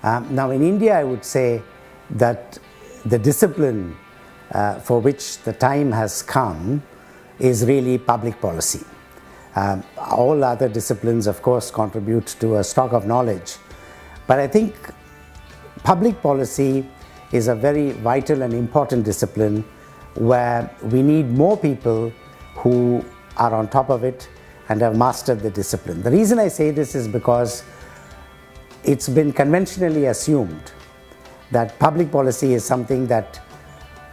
Now in India, I would say that the discipline for which the time has come is really public policy. All other disciplines, of course, contribute to a stock of knowledge. But I think public policy is a very vital and important discipline where we need more people who are on top of it and have mastered the discipline. The reason I say this is because it's been conventionally assumed that public policy is something that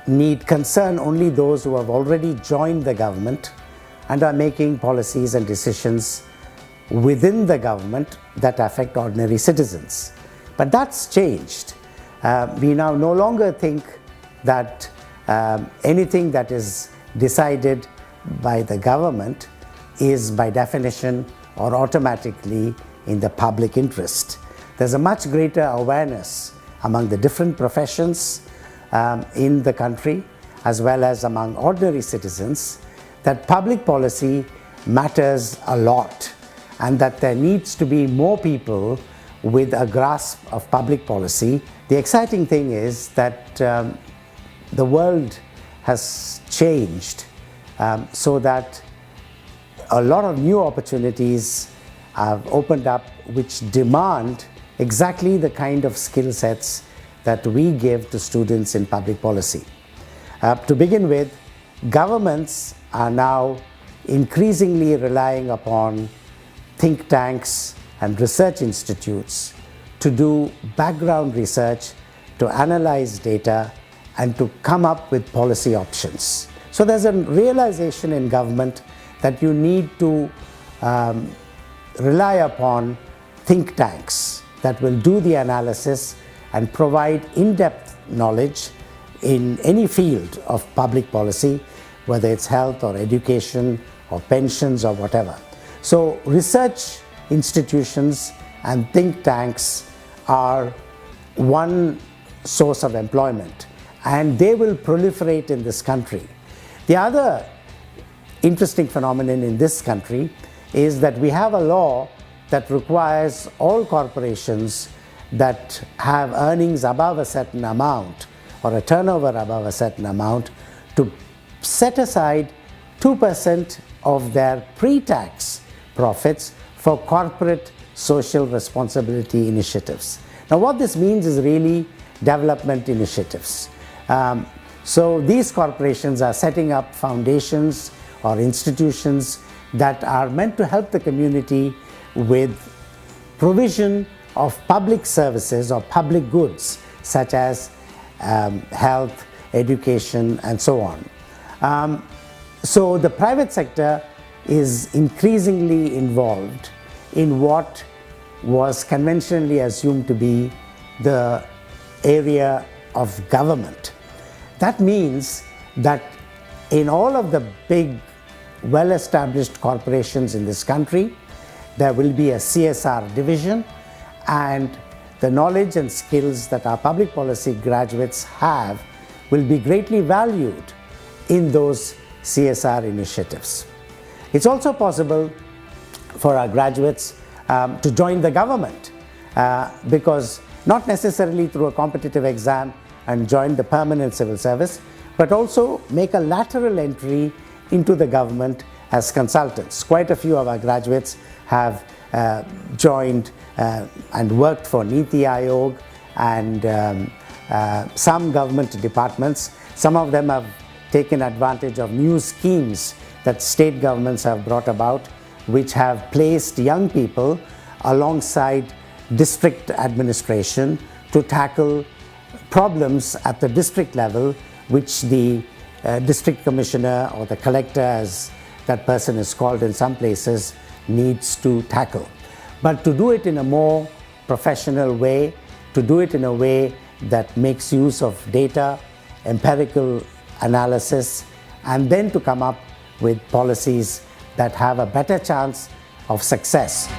need concern only those who have already joined the government and are making policies and decisions within the government that affect ordinary citizens. But that's changed. We now no longer think that anything that is decided by the government is by definition or automatically in the public interest. There's a much greater awareness among the different professions in the country, as well as among ordinary citizens, that public policy matters a lot and that there needs to be more people with a grasp of public policy. The exciting thing is that the world has changed so that a lot of new opportunities have opened up which demand exactly the kind of skill sets that we give to students in public policy. To begin with, governments are now increasingly relying upon think tanks and research institutes to do background research, to analyze data, and to come up with policy options. So there's a realization in government that you need to rely upon think tanks that will do the analysis and provide in-depth knowledge in any field of public policy, whether it's health or education or pensions or whatever. So research institutions and think tanks are one source of employment, and they will proliferate in this country. The other interesting phenomenon in this country is that we have a law that requires all corporations that have earnings above a certain amount or a turnover above a certain amount to set aside 2% of their pre-tax profits for corporate social responsibility initiatives. Now what this means is really development initiatives. So these corporations are setting up foundations or institutions that are meant to help the community with provision of public services or public goods such as health, education, and so on. So the private sector is increasingly involved in what was conventionally assumed to be the area of government. That means that in all of the big, well-established corporations in this country, there will be a CSR division, and the knowledge and skills that our public policy graduates have will be greatly valued in those CSR initiatives. It's also possible for our graduates to join the government because not necessarily through a competitive exam and join the permanent civil service, but also make a lateral entry into the government as consultants. Quite a few of our graduates have joined and worked for Niti Aayog and some government departments. Some of them have taken advantage of new schemes that state governments have brought about, which have placed young people alongside district administration to tackle problems at the district level, which the district commissioner or the collector, as that person is called in some places, needs to tackle. But to do it in a more professional way, to do it in a way that makes use of data, empirical analysis, and then to come up with policies that have a better chance of success.